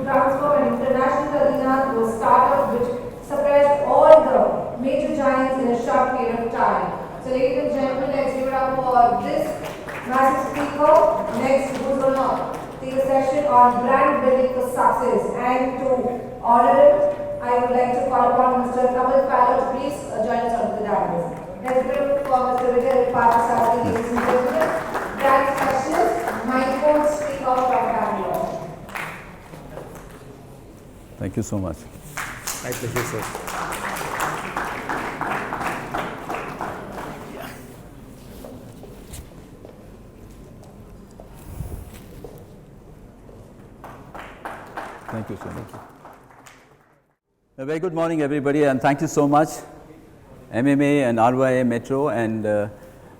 transform an international arena to a startup which surprised all the major giants in a short period of time. So ladies and gentlemen, let's give it up for this massive speaker. Next, who's going to take a session on brand building for success. And to honor him, I would like to call upon Mr. Colgate Palmolive to please join us on the dais. Let's give it up for Mr. Tatas, ladies and gentlemen. Brand specialist, mindful speaker from Bangalore. Thank you so much. My pleasure, sir. Thank you so much. A very good morning, everybody, and thank you so much, MMA and RYA Metro and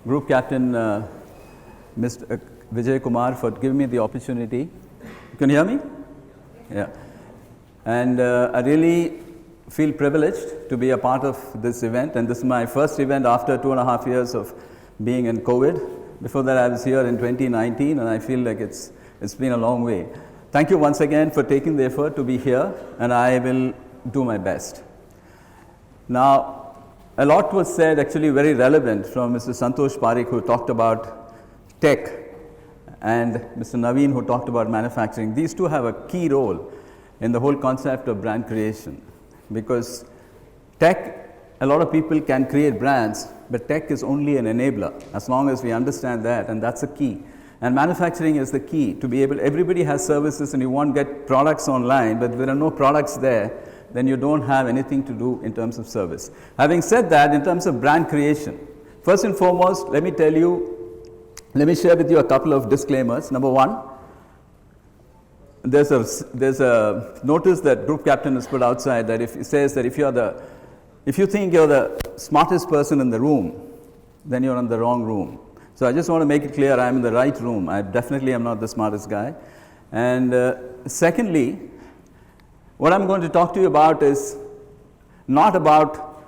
Group Captain Mr. Vijay Kumar for giving me the opportunity. Can you hear me? Yeah. And I really feel privileged to be a part of this event, and this is my first event after 2.5 years of being in COVID. Before that, I was here in 2019, and I feel like it's been a long way. Thank you once again for taking the effort to be here, and I will do my best. Now, a lot was said, actually very relevant, from Mr. Santosh Parikh, who talked about tech, and Mr. Naveen, who talked about manufacturing. These two have a key role in the whole concept of brand creation, because tech, a lot of people can create brands, but tech is only an enabler, as long as we understand that, and that's the key. And manufacturing is the key to be able, everybody has services and you want to get products online, but there are no products there, then you don't have anything to do in terms of service. Having said that, in terms of brand creation, first and foremost, let me share with you a couple of disclaimers. Number one, there's a notice that Group Captain has put outside that it says that if you think you're the smartest person in the room, then you're in the wrong room. So I just want to make it clear I'm in the right room. I definitely am not the smartest guy. And secondly, what I'm going to talk to you about is not about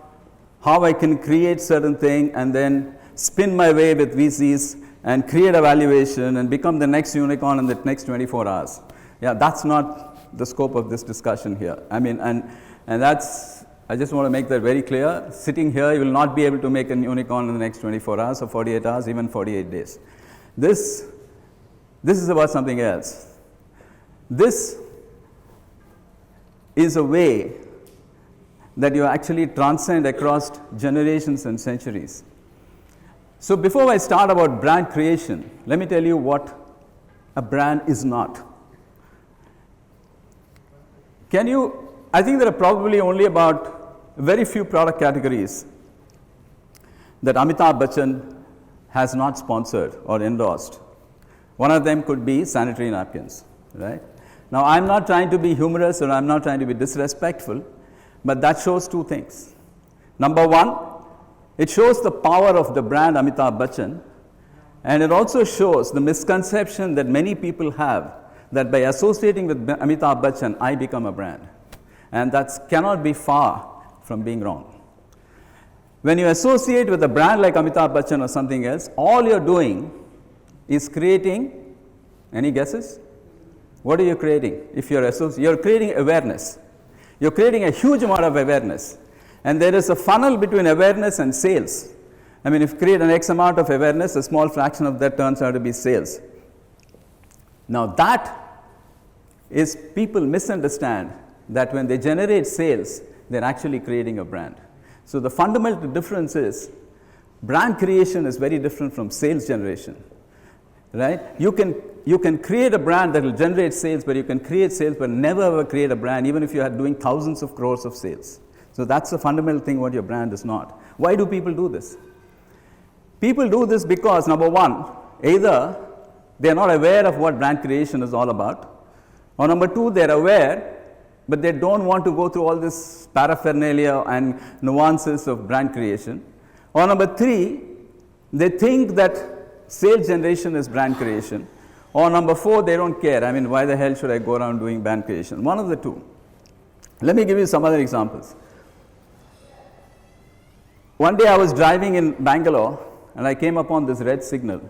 how I can create certain thing and then spin my way with VCs and create a valuation and become the next unicorn in the next 24 hours. Yeah, that's not the scope of this discussion here. I mean, and that's, I just want to make that very clear. Sitting here, you will not be able to make a unicorn in the next 24 hours or 48 hours, even 48 days. This is about something else. This is a way that you actually transcend across generations and centuries. So before I start about brand creation, let me tell you what a brand is not. I think there are probably only about very few product categories that Amitabh Bachchan has not sponsored or endorsed. One of them could be sanitary napkins, right? Now, I'm not trying to be humorous or I'm not trying to be disrespectful, but that shows two things. Number one, it shows the power of the brand Amitabh Bachchan, and it also shows the misconception that many people have that by associating with Amitabh Bachchan, I become a brand. And that cannot be far from being wrong. When you associate with a brand like Amitabh Bachchan or something else, all you're doing is creating, any guesses? What are you creating? If you're creating awareness. You're creating a huge amount of awareness. And there is a funnel between awareness and sales. I mean, if you create an X amount of awareness, a small fraction of that turns out to be sales. Now that is, people misunderstand that when they generate sales, they're actually creating a brand. So the fundamental difference is brand creation is very different from sales generation, right? You can create a brand that will generate sales, but you can create sales but never ever create a brand, even if you are doing thousands of crores of sales. So that's the fundamental thing what your brand is not. Why do people do this? People do this because, number one, either they are not aware of what brand creation is all about, or number two, they're aware, but they don't want to go through all this paraphernalia and nuances of brand creation. Or number three, they think that sales generation is brand creation. Or number four, they don't care. I mean, why the hell should I go around doing brand creation? One of the two. Let me give you some other examples. One day I was driving in Bangalore and I came upon this red signal.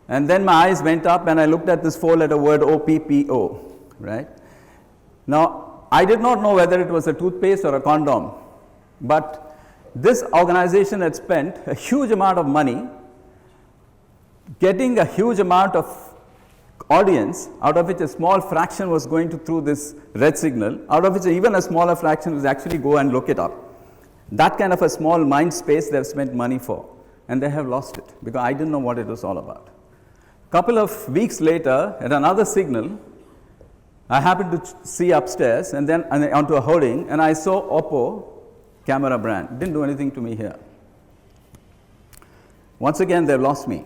And then my eyes went up and I looked at this 4-letter word OPPO, right? Now, I did not know whether it was a toothpaste or a condom, but this organization had spent a huge amount of money getting a huge amount of audience, out of which a small fraction was going to through this red signal, out of which even a smaller fraction was actually go and look it up. That kind of a small mind space they have spent money for, and they have lost it because I didn't know what it was all about. Couple of weeks later, at another signal, I happened to see upstairs and then onto a hoarding, and I saw Oppo camera brand. Didn't do anything to me here. Once again, they've lost me.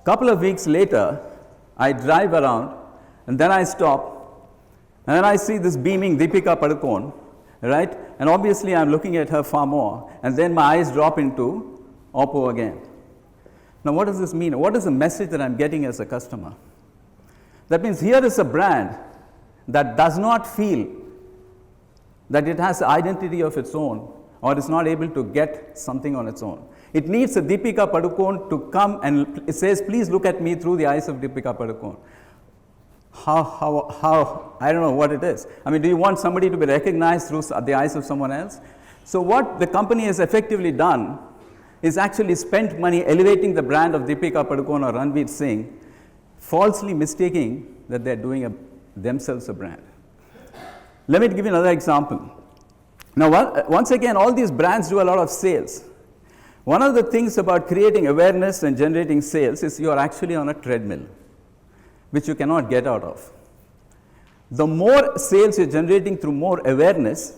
Couple of weeks later, I drive around and then I stop and then I see this beaming Deepika Padukone, right? And obviously I'm looking at her far more, and then my eyes drop into Oppo again. Now what does this mean? What is the message that I'm getting as a customer? That means here is a brand that does not feel that it has an identity of its own or is not able to get something on its own. It needs a Deepika Padukone to come and it says, please look at me through the eyes of Deepika Padukone. How, I don't know what it is. I mean, do you want somebody to be recognized through the eyes of someone else? So what the company has effectively done is actually spent money elevating the brand of Deepika Padukone or Ranveer Singh, falsely mistaking that they're doing themselves a brand. Let me give you another example. Now, once again, all these brands do a lot of sales. One of the things about creating awareness and generating sales is you are actually on a treadmill, which you cannot get out of. The more sales you're generating through more awareness,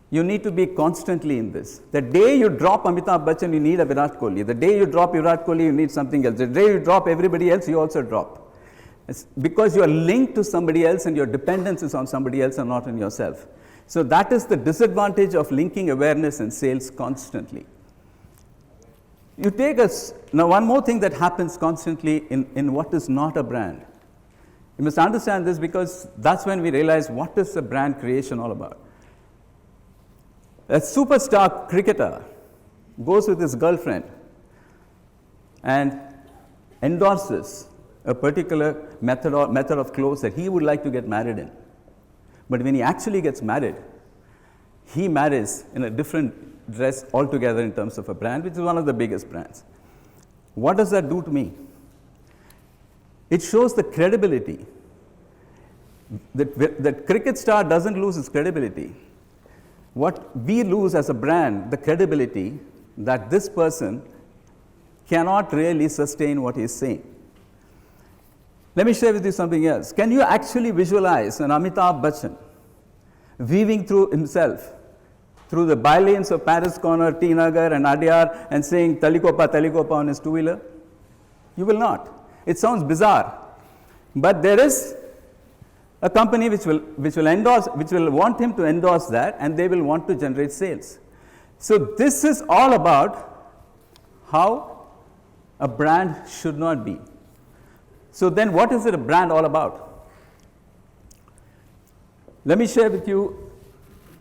you need to be constantly in this. The day you drop Amitabh Bachchan, you need a Virat Kohli. The day you drop Virat Kohli, you need something else. The day you drop everybody else, you also drop. It's because you are linked to somebody else and your dependence is on somebody else and not on yourself. So that is the disadvantage of linking awareness and sales constantly. You take us, now one more thing that happens constantly in what is not a brand. You must understand this because that's when we realize what is the brand creation all about. A superstar cricketer goes with his girlfriend and endorses a particular method of clothes that he would like to get married in. But when he actually gets married, he marries in a different dress altogether in terms of a brand, which is one of the biggest brands. What does that do to me? It shows the credibility. That cricket star doesn't lose its credibility. What we lose as a brand, the credibility that this person cannot really sustain what he's saying. Let me share with you something else. Can you actually visualize an Amitabh Bachchan weaving through himself through the bylanes of Paris Corner, T Nagar and Adyar and saying Talikopa on his two-wheeler? You will not. It sounds bizarre. But there is a company which will want him to endorse that, and they will want to generate sales. So this is all about how a brand should not be. So then what is it a brand all about? Let me share with you.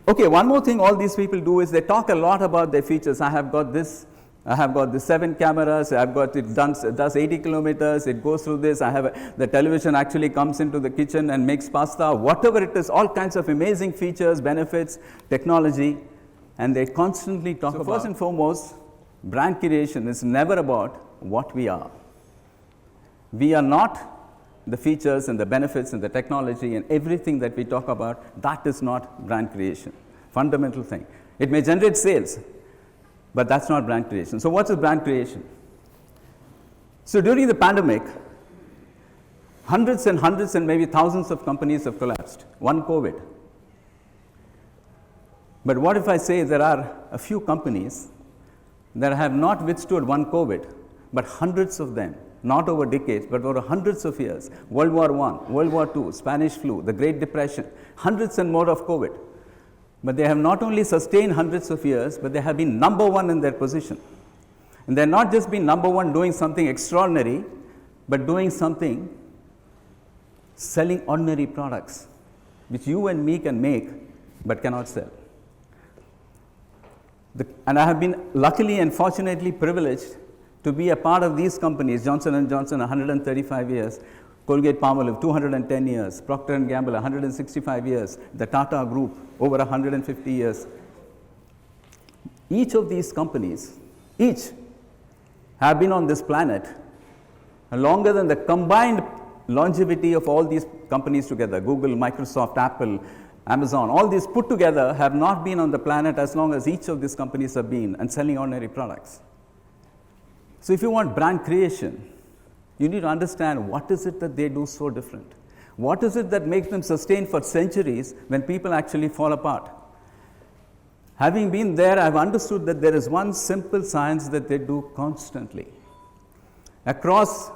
Okay, one more thing all these people do is they talk a lot about their features. I have got this 7 cameras, it does 80 kilometers, it goes through this, the television actually comes into the kitchen and makes pasta, whatever it is, all kinds of amazing features, benefits, technology, and they constantly talk about. First and foremost, brand creation is never about what we are. We are not the features and the benefits and the technology and everything that we talk about. That is not brand creation. Fundamental thing. It may generate sales, but that's not brand creation. So what is brand creation? So during the pandemic, hundreds and maybe thousands of companies have collapsed. One COVID. But what if I say there are a few companies that have not withstood one COVID, but hundreds of them, not over decades, but over hundreds of years. World War I, World War II, Spanish flu, the Great Depression, hundreds and more of COVID. But they have not only sustained hundreds of years, but they have been number one in their position. And they're not just been number one doing something extraordinary, but doing something, selling ordinary products, which you and me can make, but cannot sell. And I have been luckily and fortunately privileged to be a part of these companies, Johnson & Johnson, 135 years, Colgate Palmolive, 210 years. Procter Gamble, 165 years. The Tata Group, over 150 years. Each of these companies, each have been on this planet longer than the combined longevity of all these companies together. Google, Microsoft, Apple, Amazon, all these put together have not been on the planet as long as each of these companies have been and selling ordinary products. So if you want brand creation, you need to understand what is it that they do so different. What is it that makes them sustain for centuries when people actually fall apart? Having been there, I've understood that there is one simple science that they do constantly. Across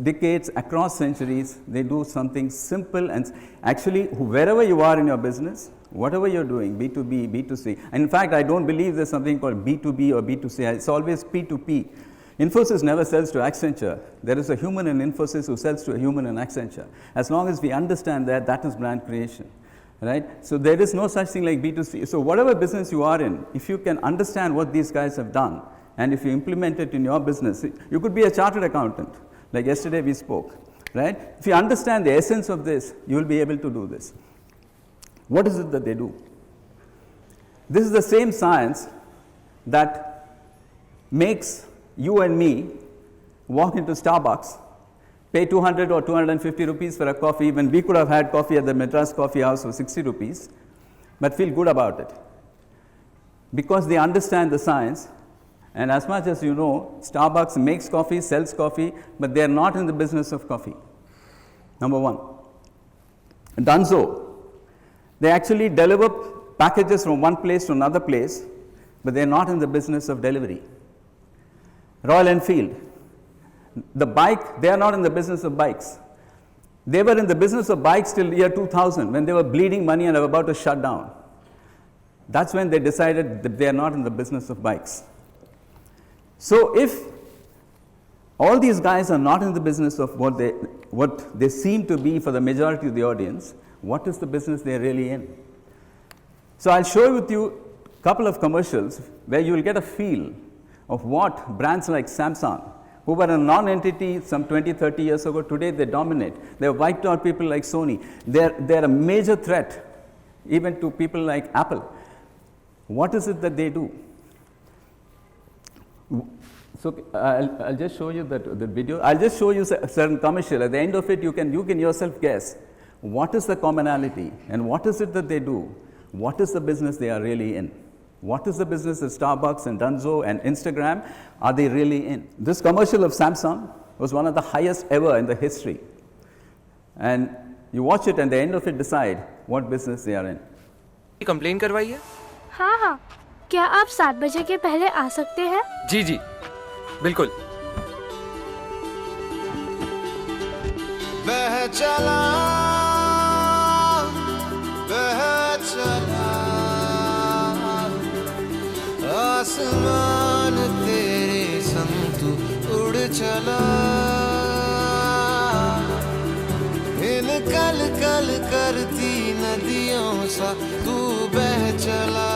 decades, across centuries, they do something simple, and actually wherever you are in your business, whatever you're doing, B2B, B2C, and in fact I don't believe there's something called B2B or B2C, it's always P2P. Infosys never sells to Accenture. There is a human in Infosys who sells to a human in Accenture. As long as we understand that, that is brand creation, right? So there is no such thing like B2C. So whatever business you are in, if you can understand what these guys have done, and if you implement it in your business, you could be a chartered accountant, like yesterday we spoke, right? If you understand the essence of this, you will be able to do this. What is it that they do? This is the same science that makes you and me walk into Starbucks, pay 200 or 250 rupees for a coffee when we could have had coffee at the Madras Coffee House for 60 rupees, but feel good about it. Because they understand the science, and as much as you know, Starbucks makes coffee, sells coffee, but they are not in the business of coffee. Number one. Dunzo, they actually deliver packages from one place to another place, but they are not in the business of delivery. Royal Enfield, the bike, they are not in the business of bikes. They were in the business of bikes till year 2000 when they were bleeding money and were about to shut down. That's when they decided that they are not in the business of bikes. So if all these guys are not in the business of what they seem to be for the majority of the audience, what is the business they are really in? So I'll show with you a couple of commercials where you will get a feel of what brands like Samsung, who were a non-entity some 20, 30 years ago, today they dominate. They have wiped out people like Sony. They're a major threat even to people like Apple. What is it that they do? So I'll just show you the video. I'll just show you a certain commercial. At the end of it, you can yourself guess what is the commonality and what is it that they do. What is the business they are really in? What is the business that Starbucks and Dunzo and Instagram are they really in? This commercial of Samsung was one of the highest ever in the history. And you watch it and at the end of it decide what business they are in. Complain करवाई है? हाँ हाँ, क्या आप 7 बजे के पहले आ सकते हैं? जी जी, बिल्कुल। बह चला आसमान तेरे संग तू उड़ चला, इन कल कल करती नदियों सा तू बह चला,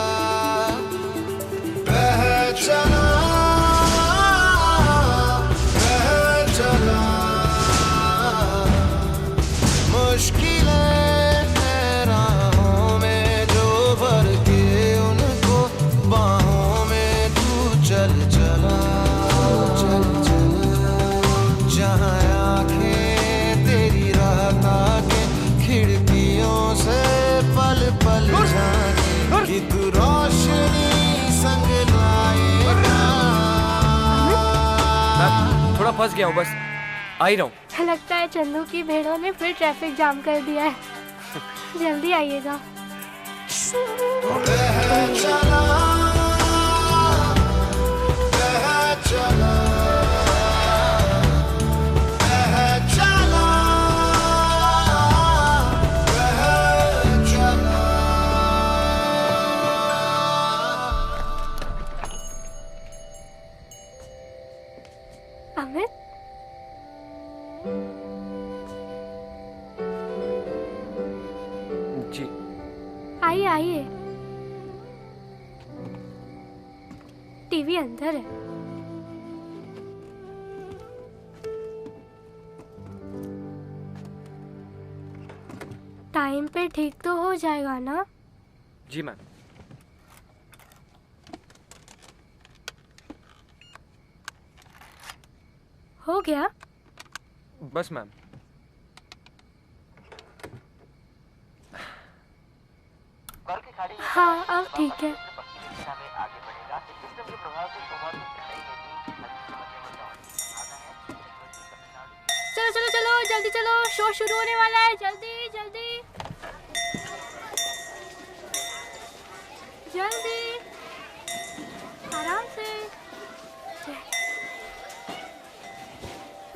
बह चला, बह चला। मुश्किलें हैं राहों में जो भर के उनको बाहों में तू चल चला, चल चला। जहाँ आँखें तेरी राह ताके खिड़कियों से पल पल झांके कि तू रोशनी संग लाएगा। मैं थोड़ा फंस गया हूँ, बस आ ही रहा हूँ। लगता है चंदू की भेड़ों ने फिर ट्रैफिक जाम कर दिया है। जल्दी आइएगा। बह चला, बह चला, बह चला, बह चला। अमित, जी आइए आइए। टीवी अंदर है। टाइम पे ठीक तो हो जाएगा ना? जी मैम। हो गया? बस मैम। हाँ अब ठीक है। चलो चलो चलो जल्दी चलो, शो शुरू होने वाला है, जल्दी जल्दी जल्दी, आराम से।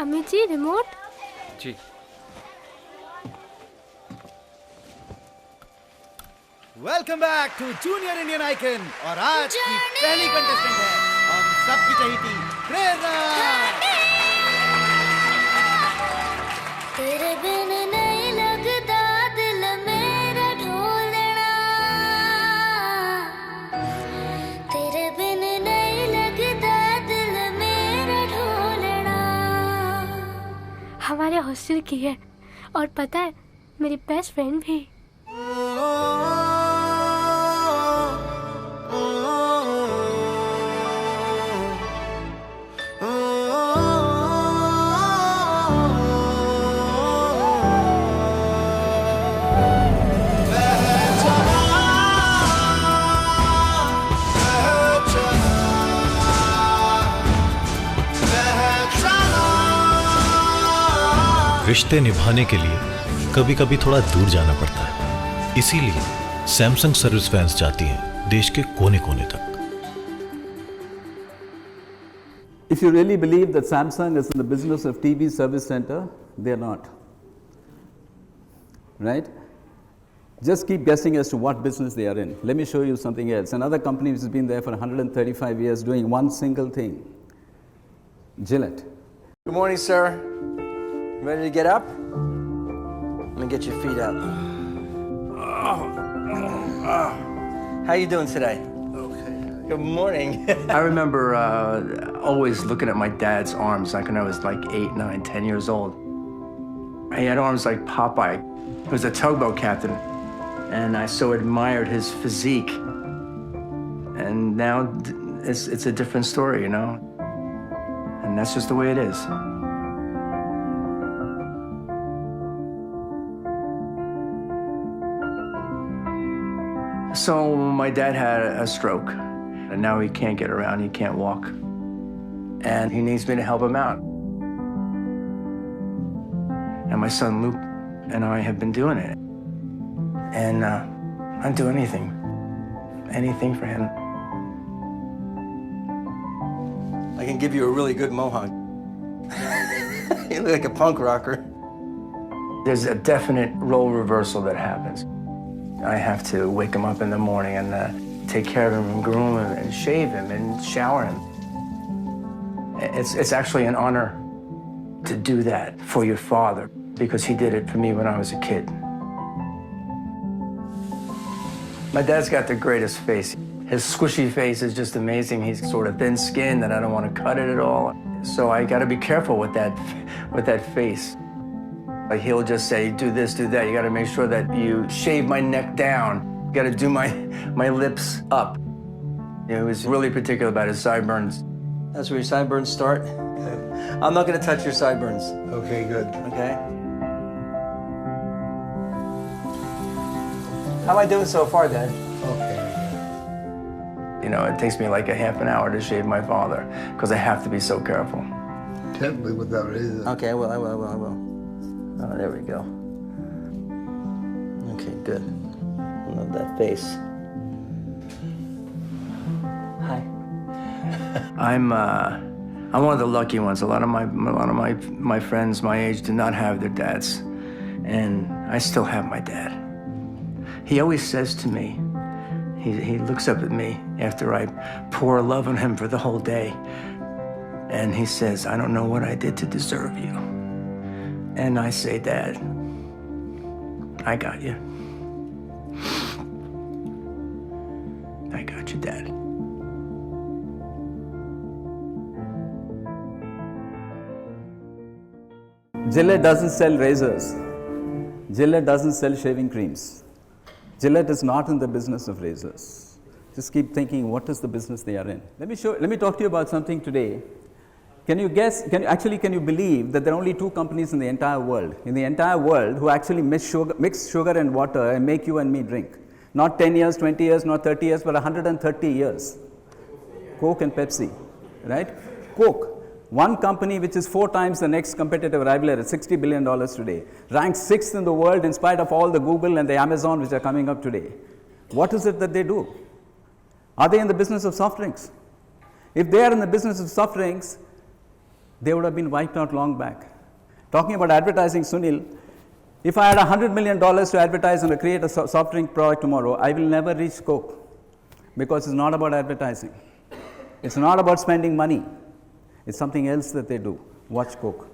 अमित जी रिमोट। जी। Welcome back to junior Indian icon. और आज की पहली कंटेस्टेंट है हम सबकी चहेती प्रेरणा। तेरे बिन नहीं लगता दिल मेरा ढोलना, तेरे बिन नहीं लगता दिल मेरा ढोलना। हमारे हॉस्टल की है और पता है मेरी बेस्ट फ्रेंड भी। रिश्ते निभाने के लिए कभी कभी थोड़ा दूर जाना पड़ता है, इसीलिए सैमसंग सर्विस वैन्स जाती हैं देश के कोने कोने तक। If you really believe that Samsung is in the business of TV service center, they are not. Right? Just keep guessing as to what business they are in. Let me show you something else. Another company which has been there for 135 years doing one single thing. Gillette. Good morning, sir. Ready to get up? Let me get your feet up. How you doing today? Okay. Good morning. I remember always looking at my dad's arms like when I was like 8, 9, 10 years old. He had arms like Popeye. He was a tugboat captain, and I so admired his physique. And now it's a different story, you know? And that's just the way it is. So my dad had a stroke, and now he can't get around, he can't walk. And he needs me to help him out. And my son Luke and I have been doing it. And I'd do anything for him. I can give you a really good mohawk. You look like a punk rocker. There's a definite role reversal that happens. I have to wake him up in the morning and take care of him and groom him and shave him and shower him. It's actually an honor to do that for your father because he did it for me when I was a kid. My dad's got the greatest face. His squishy face is just amazing. He's sort of thin-skinned and I don't want to cut it at all. So I got to be careful with that face. Like he'll just say, do this, do that. You got to make sure that you shave my neck down. You got to do my lips up. He was really particular about his sideburns. That's where your sideburns start. I'm not going to touch your sideburns. Okay, good. Okay? How am I doing so far, Dad? Okay. You know, it takes me like a half an hour to shave my father because I have to be so careful. Can't be without reason. Okay, I will. Oh, there we go. Okay, good. I love that face. Hi. I'm one of the lucky ones. A lot of my friends my age do not have their dads, and I still have my dad. He always says to me, he looks up at me after I pour love on him for the whole day, and he says, "I don't know what I did to deserve you." And I say, "Dad, I got you. I got you, Dad." Gillette doesn't sell razors. Gillette doesn't sell shaving creams. Gillette is not in the business of razors. Just keep thinking, what is the business they are in? Let me talk to you about something today. Can you believe that there are only two companies in the entire world who actually mix sugar and water and make you and me drink? Not 10 years, 20 years, not 30 years, but 130 years. Coke and Pepsi, right? Coke, one company which is 4 times the next competitive rival at $60 billion today, ranks 6th in the world in spite of all the Google and the Amazon which are coming up today. What is it that they do? Are they in the business of soft drinks? If they are in the business of soft drinks, they would have been wiped out long back. Talking about advertising, Sunil, if I had $100 million to advertise and create a soft drink product tomorrow, I will never reach Coke, because it's not about advertising. It's not about spending money. It's something else that they do. Watch Coke.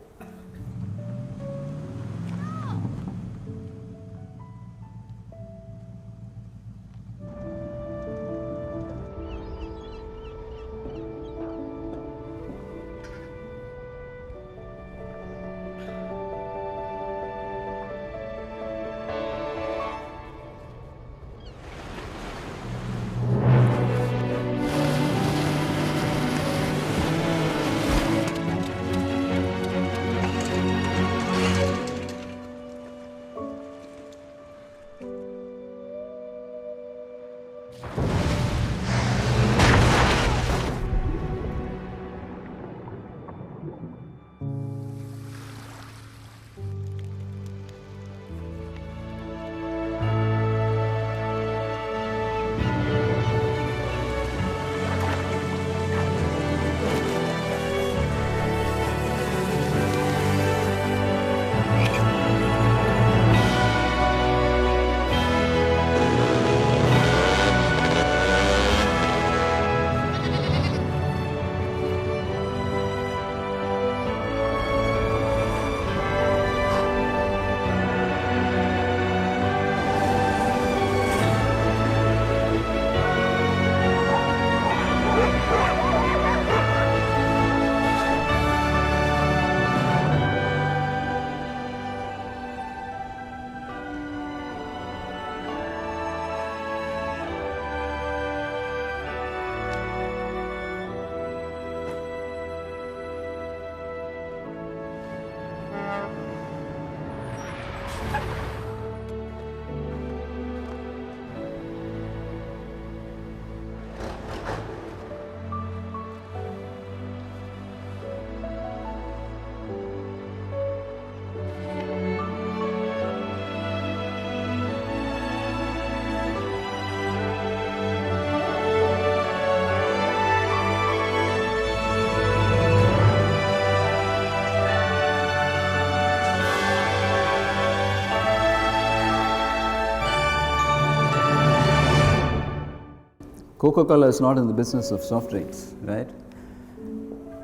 Coca-Cola is not in the business of soft drinks, right?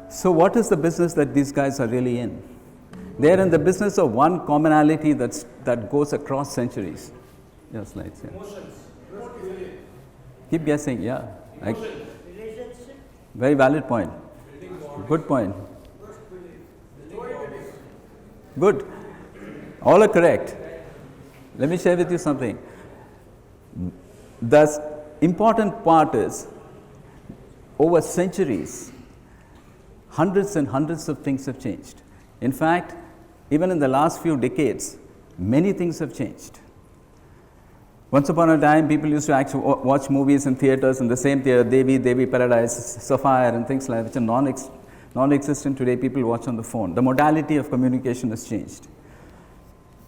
So what is the business that these guys are really in? They're in the business of one commonality that goes across centuries. Yeah, slides, yeah. Keep guessing, yeah. Very valid point. Good point. Good. All are correct. Let me share with you something. The important part is, over centuries, hundreds and hundreds of things have changed. In fact, even in the last few decades, many things have changed. Once upon a time, people used to actually watch movies in theaters, in the same theater, Devi, Paradise, Sapphire, and things like that, which are non-existent today. People watch on the phone. The modality of communication has changed.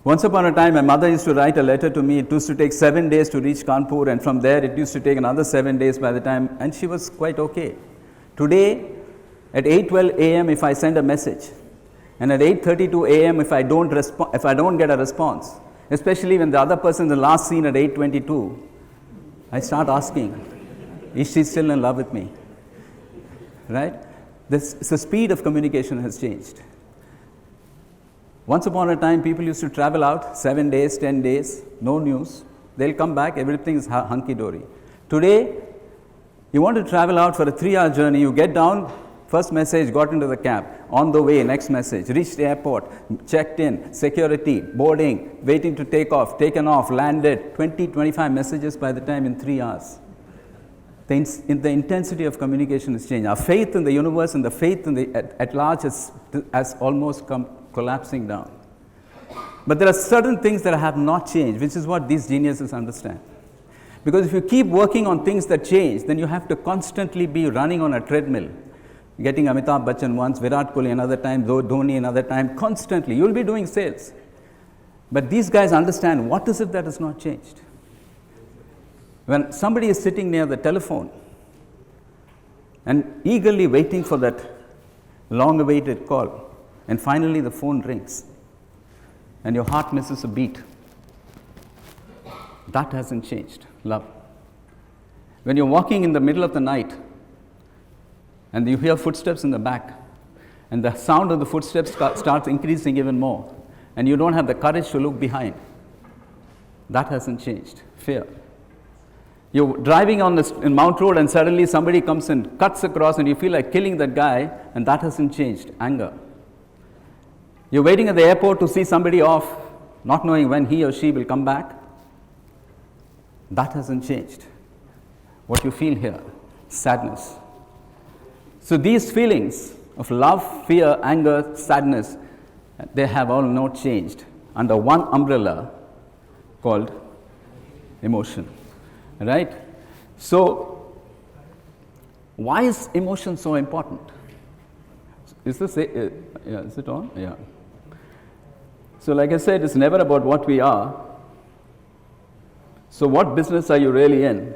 Once upon a time, my mother used to write a letter to me. It used to take 7 days to reach Kanpur, and from there it used to take another 7 days by the time, and she was quite okay. Today, at 8:12 a.m. if I send a message, and at 8:32 a.m. if I don't get a response, especially when the other person in the last scene at 8:22, I start asking, is she still in love with me? Right? The speed of communication has changed. Once upon a time, people used to travel out 7 days, 10 days, no news. They'll come back, everything is hunky-dory. Today, you want to travel out for a 3-hour journey, you get down, First message, got into the cab. On the way, next message. Reached the airport, checked in, security, boarding, waiting to take off, taken off, landed. 20, 25 messages by the time in 3 hours. The intensity of communication has changed. Our faith in the universe and the faith in at large has almost come collapsing down. But there are certain things that have not changed, which is what these geniuses understand. Because if you keep working on things that change, then you have to constantly be running on a treadmill. Getting Amitabh Bachchan once, Virat Kohli another time, Dhoni another time, constantly. You'll be doing sales. But these guys understand what is it that has not changed. When somebody is sitting near the telephone and eagerly waiting for that long-awaited call, and finally the phone rings, and your heart misses a beat, that hasn't changed. Love. When you're walking in the middle of the night and you hear footsteps in the back, and the sound of the footsteps starts increasing even more, and you don't have the courage to look behind, that hasn't changed. Fear. You're driving in Mount Road and suddenly somebody comes and cuts across and you feel like killing that guy, and that hasn't changed. Anger. You're waiting at the airport to see somebody off, not knowing when he or she will come back. That hasn't changed. What you feel here, sadness. So these feelings of love, fear, anger, sadness, they have all not changed under one umbrella called emotion. Right? So, why is emotion so important? Is this is it on? Yeah. So, like I said, it's never about what we are. So, what business are you really in?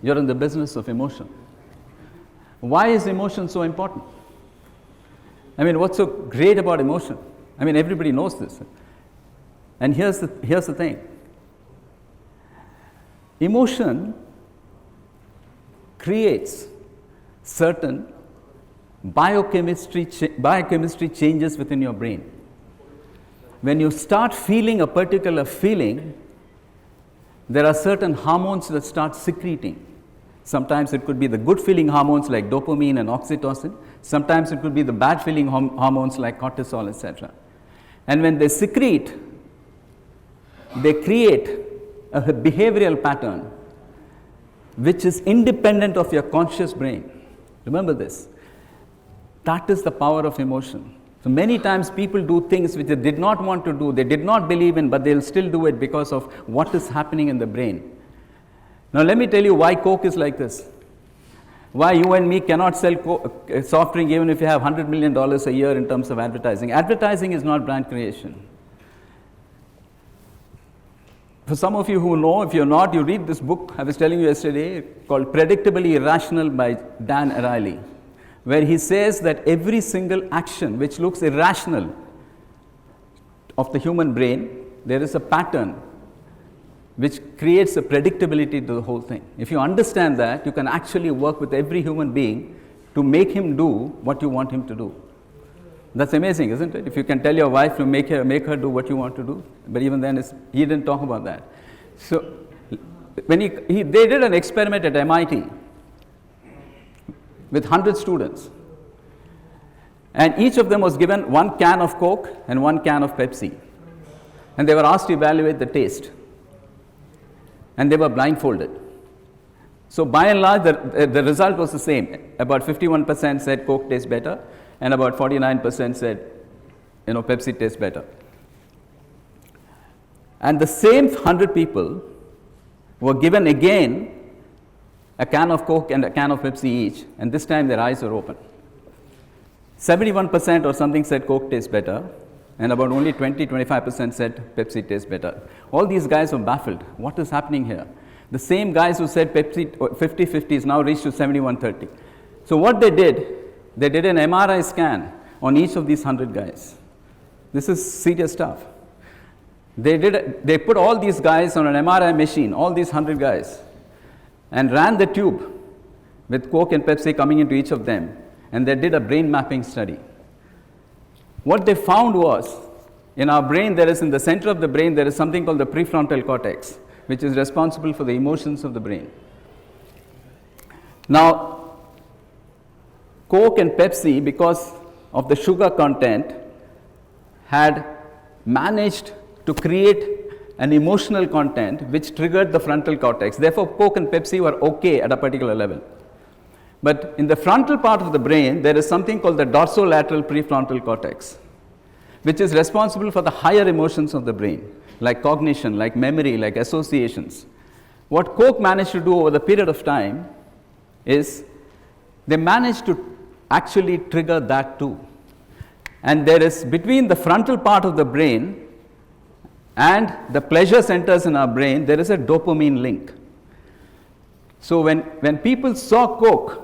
You're in the business of emotion. Why is emotion so important? I mean, what's so great about emotion? I mean, everybody knows this. And here's the thing. Emotion creates certain biochemistry changes within your brain. When you start feeling a particular feeling, there are certain hormones that start secreting. Sometimes it could be the good feeling hormones like dopamine and oxytocin. Sometimes it could be the bad feeling hormones like cortisol, etc. And when they secrete, they create a behavioral pattern which is independent of your conscious brain. Remember this. That is the power of emotion. So many times people do things which they did not want to do, they did not believe in, but they'll still do it because of what is happening in the brain. Now let me tell you why Coke is like this. Why you and me cannot sell soft drink even if you have $100 million a year in terms of advertising. Advertising is not brand creation. For some of you who know, if you're not, you read this book I was telling you yesterday called Predictably Irrational by Dan Ariely, where he says that every single action which looks irrational of the human brain, there is a pattern which creates a predictability to the whole thing. If you understand that, you can actually work with every human being to make him do what you want him to do. That's amazing, isn't it? If you can tell your wife to make her do what you want to do, but even then he didn't talk about that. So when they did an experiment at MIT with 100 students, and each of them was given 1 can of Coke and 1 can of Pepsi, and they were asked to evaluate the taste, and they were blindfolded. So by and large, the result was the same. About 51% said Coke tastes better, and about 49% said, Pepsi tastes better. And the same 100 people were given again a can of Coke and a can of Pepsi each, and this time their eyes were open. 71% or something said Coke tastes better, and about only 20-25% said Pepsi tastes better. All these guys were baffled. What is happening here? The same guys who said Pepsi 50-50 is now reached to 71-30. So what they did an MRI scan on each of these 100 guys. This is serious stuff. They put all these guys on an MRI machine, all these 100 guys, and ran the tube with Coke and Pepsi coming into each of them, and they did a brain mapping study. What they found was, in our brain, in the center of the brain, there is something called the prefrontal cortex, which is responsible for the emotions of the brain. Now, Coke and Pepsi, because of the sugar content, had managed to create an emotional content which triggered the frontal cortex. Therefore, Coke and Pepsi were okay at a particular level. But in the frontal part of the brain, there is something called the dorsolateral prefrontal cortex, which is responsible for the higher emotions of the brain, like cognition, like memory, like associations. What Coke managed to do over the period of time is they managed to actually trigger that too. And there is, between the frontal part of the brain and the pleasure centers in our brain, there is a dopamine link. So when people saw Coke,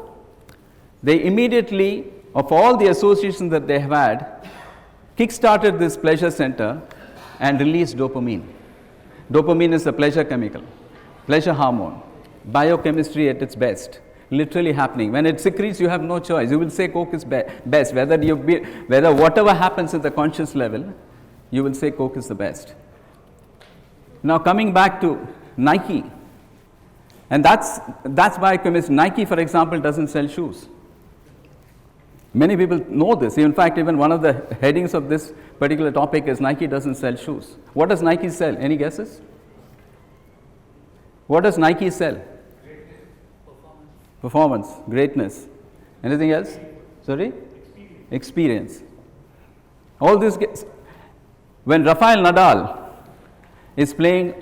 they immediately, of all the associations that they have had, kick-started this pleasure center and released dopamine. Dopamine is a pleasure chemical, pleasure hormone, biochemistry at its best, literally happening. When it secretes, you have no choice. You will say Coke is best. Whether whatever happens at the conscious level, you will say Coke is the best. Now coming back to Nike, and that's biochemistry. Nike, for example, doesn't sell shoes. Many people know this. In fact, even one of the headings of this particular topic is Nike doesn't sell shoes. What does Nike sell? Any guesses? What does Nike sell? Performance, greatness. Anything else? Sorry? Experience. All this gets. When Rafael Nadal is playing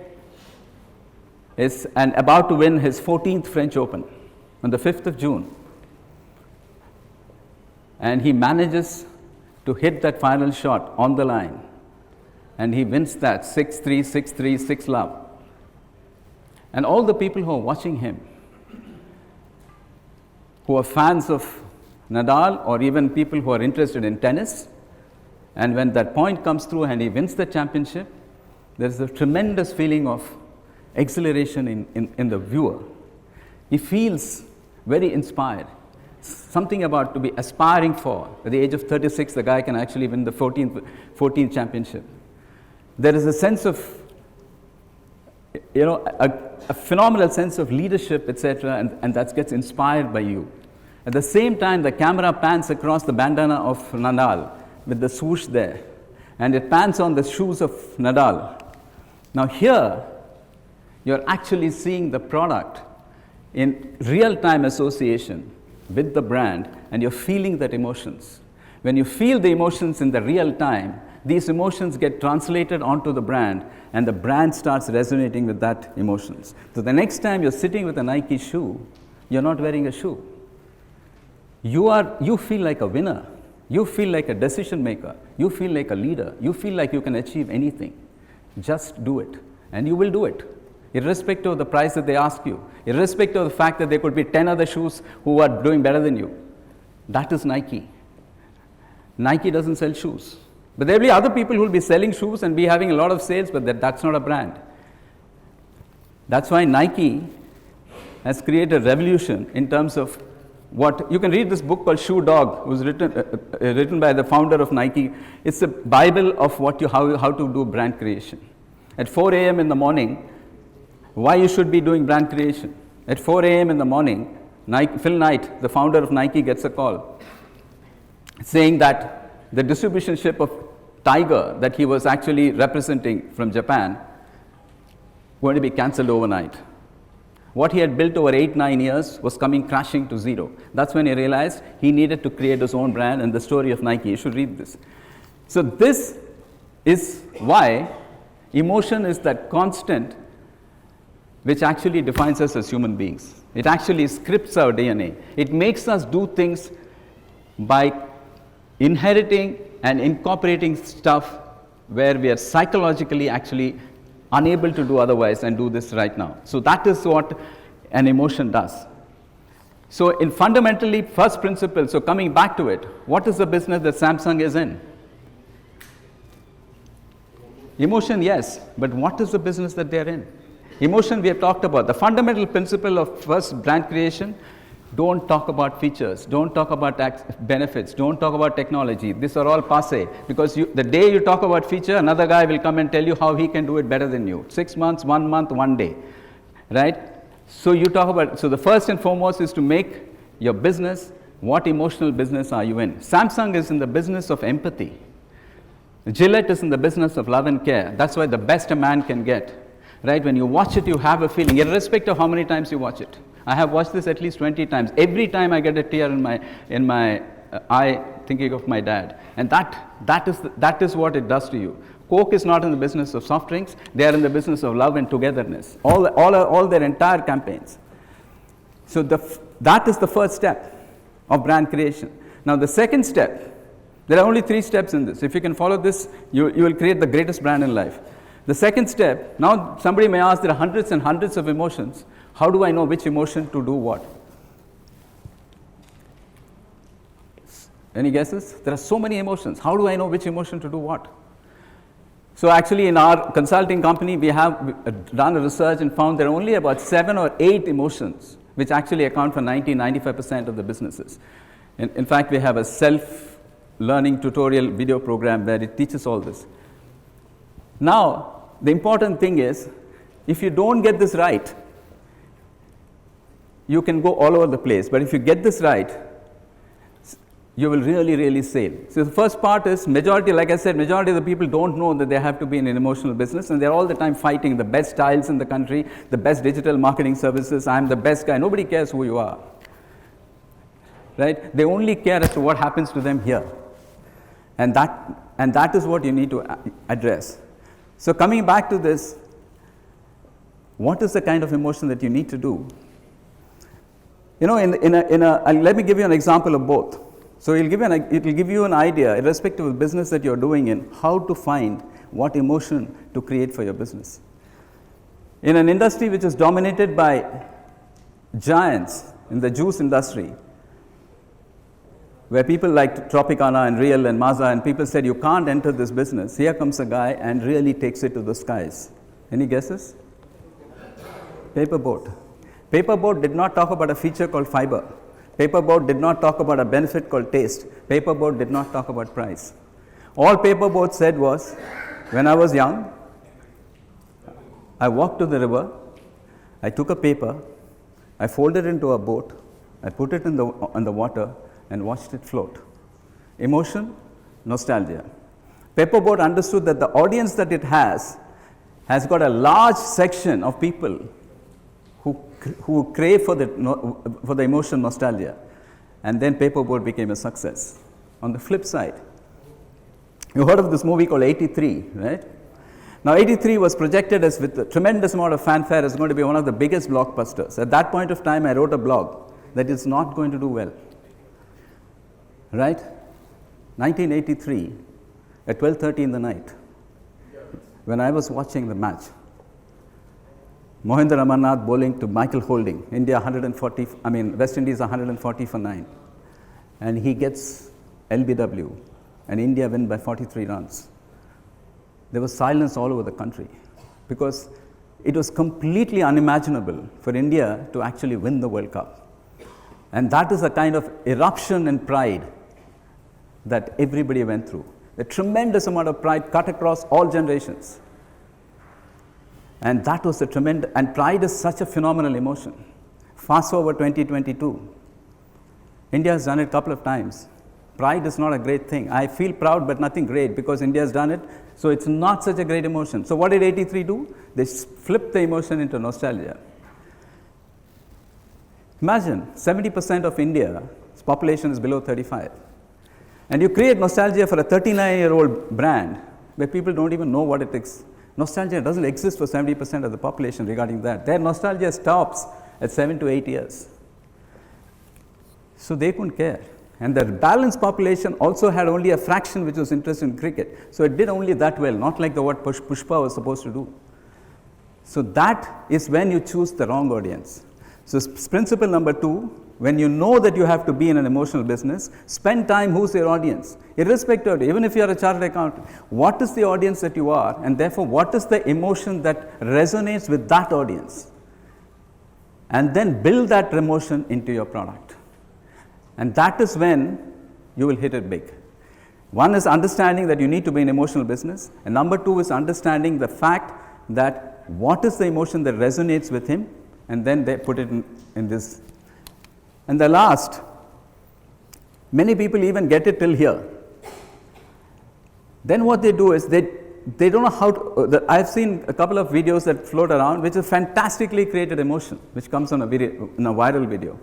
and about to win his 14th French Open on the 5th of June, and he manages to hit that final shot on the line, and he wins that 6-3, 6-3, 6-love. And all the people who are watching him, who are fans of Nadal, or even people who are interested in tennis, and when that point comes through and he wins the championship, there's a tremendous feeling of exhilaration in the viewer. He feels very inspired. Something about to be aspiring for. At the age of 36, the guy can actually win the 14th championship. There is a sense of, a phenomenal sense of leadership, etc., and that gets inspired by you. At the same time, the camera pans across the bandana of Nadal with the swoosh there, and it pans on the shoes of Nadal. Now here, you're actually seeing the product in real-time association with the brand, and you're feeling that emotions. When you feel the emotions in the real time, these emotions get translated onto the brand, and the brand starts resonating with that emotions. So the next time you're sitting with a Nike shoe, you're not wearing a shoe. You feel like a winner. You feel like a decision maker. You feel like a leader. You feel like you can achieve anything. Just do it, and you will do it, irrespective of the price that they ask you, irrespective of the fact that there could be 10 other shoes who are doing better than you. That is Nike. Nike doesn't sell shoes. But there will be other people who will be selling shoes and be having a lot of sales, but that's not a brand. That's why Nike has created a revolution in terms of what you can read. This book called Shoe Dog, was written by the founder of Nike. It's a Bible of how to do brand creation. At 4 a.m. in the morning, why you should be doing brand creation. At 4 a.m. in the morning, Phil Knight, the founder of Nike, gets a call saying that the distribution ship of Tiger that he was actually representing from Japan going to be cancelled overnight. What he had built over 8-9 years was coming crashing to zero. That's when he realized he needed to create his own brand, and the story of Nike. You should read this. So this is why emotion is that constant which actually defines us as human beings. It actually scripts our DNA. It makes us do things by inheriting and incorporating stuff where we are psychologically actually unable to do otherwise and do this right now. So that is what an emotion does. So in fundamentally, first principle, so coming back to it, what is the business that Samsung is in? Emotion, yes, but what is the business that they are in? Emotion we have talked about. The fundamental principle of first brand creation, don't talk about features, don't talk about benefits, don't talk about technology. These are all passé, because the day you talk about feature, another guy will come and tell you how he can do it better than you. 6 months, 1 month, 1 day, right? So you talk about, so the first and foremost is to make your business What emotional business are you in? Samsung is in the business of empathy. Gillette is in the business of love and care. That's why the best a man can get. Right? When you watch it, you have a feeling, irrespective of how many times you watch it. I have watched this at least 20 times. Every time I get a tear in my eye thinking of my dad. And that is what it does to you. Coke is not in the business of soft drinks. They are in the business of love and togetherness. All their entire campaigns. So that is the first step of brand creation. Now the second step, there are only 3 steps in this. If you can follow this, you will create the greatest brand in life. The second step, now somebody may ask, there are hundreds and hundreds of emotions. How do I know which emotion to do what? Any guesses? There are so many emotions. How do I know which emotion to do what? So actually in our consulting company, we have done a research and found there are only about 7 or 8 emotions which actually account for 90-95% of the businesses. In fact, we have a self-learning tutorial video program where it teaches all this. Now, the important thing is, if you don't get this right, you can go all over the place. But if you get this right, you will really, really sail. So the first part is majority, like I said, majority of the people don't know that they have to be in an emotional business, and they're all the time fighting the best styles in the country, the best digital marketing services. I'm the best guy. Nobody cares who you are. Right? They only care as to what happens to them here. And that is what you need to address. So coming back to this, what is the kind of emotion that you need to do? You know, let me give you an example of both. So it will give you an idea, irrespective of the business that you're doing in, how to find what emotion to create for your business. In an industry which is dominated by giants in the juice industry, where people like Tropicana and Real and Mazda, and people said, you can't enter this business. Here comes a guy and really takes it to the skies. Any guesses? Paperboard. Paperboard did not talk about a feature called fiber. Paperboard did not talk about a benefit called taste. Paperboard did not talk about price. All Paperboard said was, when I was young, I walked to the river, I took a paper, I folded it into a boat, I put it on the water and watched it float. Emotion, nostalgia. Paperboard understood that the audience that it has got a large section of people who crave for the emotion nostalgia, and then Paperboard became a success. On the flip side, you heard of this movie called 83, right? Now 83 was projected as, with a tremendous amount of fanfare, as going to be one of the biggest blockbusters. At that point of time, I wrote a blog that it's not going to do well, right? 1983 at 12:30 in the night, when I was watching the match, Mohinder Amarnath bowling to Michael Holding, West Indies 140 for 9. And he gets LBW, and India win by 43 runs. There was silence all over the country, because it was completely unimaginable for India to actually win the World Cup. And that is a kind of eruption and pride that everybody went through. A tremendous amount of pride cut across all generations. And that was the tremendous, and pride is such a phenomenal emotion. Fast forward 2022, India has done it a couple of times. Pride is not a great thing. I feel proud, but nothing great, because India has done it, so it's not such a great emotion. So what did 83 do? They flipped the emotion into nostalgia. Imagine 70% of India's population is below 35. And you create nostalgia for a 39-year-old brand where people don't even know what it is. Nostalgia doesn't exist for 70% of the population regarding that. Their nostalgia stops at 7 to 8 years. So they couldn't care. And the balanced population also had only a fraction which was interested in cricket. So it did only that well, not like what Pushpa was supposed to do. So that is when you choose the wrong audience. So principle number 2, when you know that you have to be in an emotional business, spend time, who's your audience? Irrespective of it, even if you are a chartered accountant, what is the audience that you are, and therefore what is the emotion that resonates with that audience? And then build that emotion into your product. And that is when you will hit it big. One is understanding that you need to be in emotional business, and number 2 is understanding the fact that what is the emotion that resonates with him, and then they put it in this. And the last Many people even get it till here. Then what they do is they don't know how to, I've seen a couple of videos that float around which is fantastically created emotion, which comes on a video, in a viral video.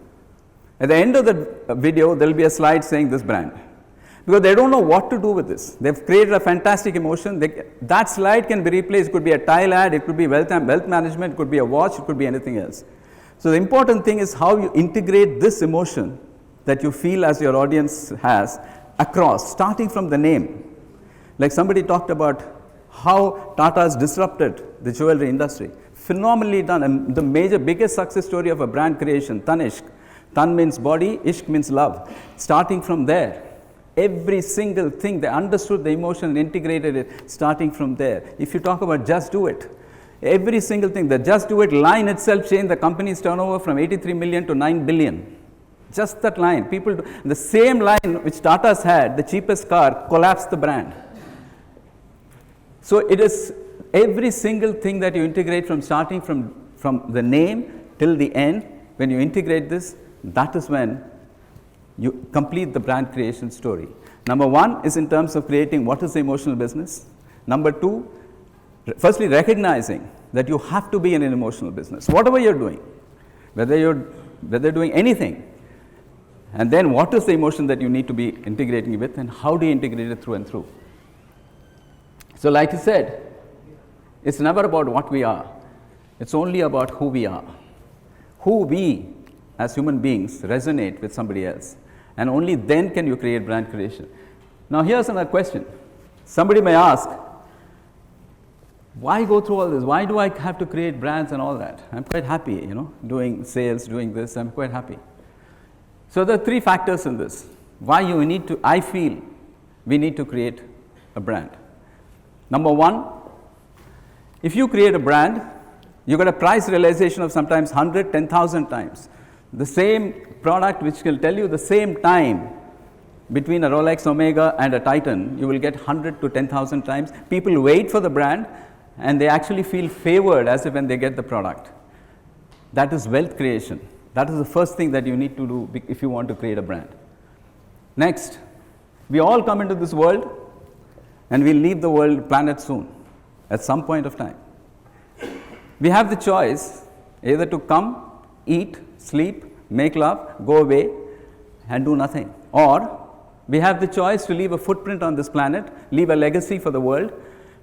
At the end of the video, there will be a slide saying this brand. Because they don't know what to do with this. They've created a fantastic emotion. That slide can be replaced. It could be a tile ad, it could be wealth management, it could be a watch, it could be anything else. So the important thing is how you integrate this emotion that you feel as your audience has across, starting from the name. Like somebody talked about how Tatas disrupted the jewelry industry. Phenomenally done. And the biggest success story of a brand creation, Tanishq. Tan means body, Ishq means love. Starting from there. Every single thing, they understood the emotion and integrated it starting from there. If you talk about Just Do It, every single thing, the Just Do It line itself changed the company's turnover from 83 million to 9 billion. Just that line. The same line which Tatas had, the cheapest car, collapsed the brand. So it is every single thing that you integrate from starting from the name till the end, when you integrate this, that is when you complete the brand creation story. Number one is in terms of creating what is the emotional business. Number two, firstly recognizing that you have to be in an emotional business, whatever you're doing, whether you're doing anything. And then what is the emotion that you need to be integrating with, and how do you integrate it through and through? So like I said, it's never about what we are. It's only about who we are. Who we as human beings resonate with somebody else. And only then can you create brand creation. Now here's another question. Somebody may ask, why go through all this? Why do I have to create brands and all that? I'm quite happy, doing sales, doing this, I'm quite happy. So there are three factors in this. Why I feel we need to create a brand. Number one, if you create a brand, you get a price realization of sometimes 100, 10,000 times. The same product which will tell you the same time between a Rolex Omega and a Titan, you will get 100 to 10,000 times. People wait for the brand and they actually feel favored as if when they get the product. That is wealth creation. That is the first thing that you need to do if you want to create a brand. Next, we all come into this world and we'll leave the planet soon, at some point of time. We have the choice either to come, eat, sleep, make love, go away and do nothing. Or we have the choice to leave a footprint on this planet, leave a legacy for the world,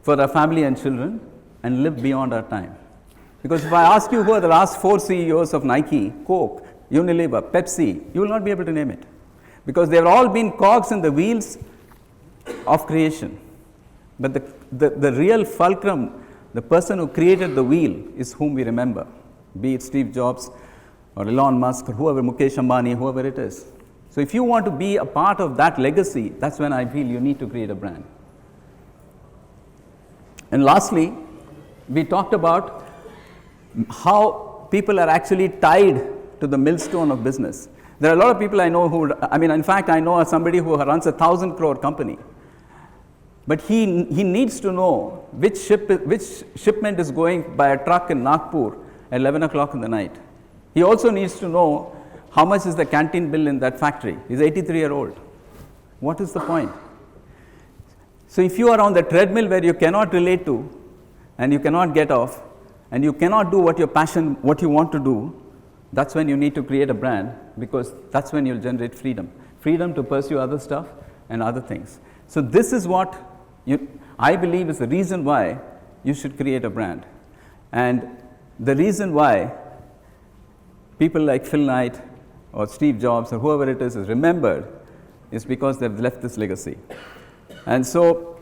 for our family and children, and live beyond our time. Because if I ask you who are the last 4 CEOs of Nike, Coke, Unilever, Pepsi, you will not be able to name it. Because they have all been cogs in the wheels of creation. But the real fulcrum, the person who created the wheel is whom we remember, be it Steve Jobs or Elon Musk or whoever, Mukesh Ambani, whoever it is. So if you want to be a part of that legacy, that's when I feel you need to create a brand. And lastly, we talked about how people are actually tied to the millstone of business. There are a lot of people I know in fact, I know somebody who runs a 1,000 crore company. But he needs to know which shipment is going by a truck in Nagpur at 11 o'clock in the night. He also needs to know how much is the canteen bill in that factory. He's 83-year-old. What is the point? So if you are on the treadmill where you cannot relate to and you cannot get off and you cannot do what you want to do, that's when you need to create a brand, because that's when you'll generate freedom. Freedom to pursue other stuff and other things. So this is what I believe is the reason why you should create a brand. And the reason why people like Phil Knight or Steve Jobs or whoever it is remembered is because they've left this legacy. And so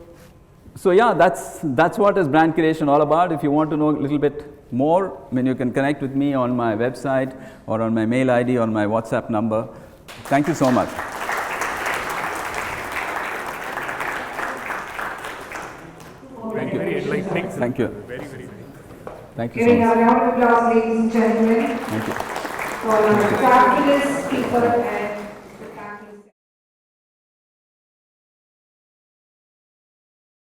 yeah, that's what is brand creation all about. If you want to know a little bit more, you can connect with me on my website or on my mail ID or my WhatsApp number. Thank you so much. Thank you. Thank you. Thank you so Giving much. a round of applause, ladies and gentlemen, Thank you. for our fabulous speaker and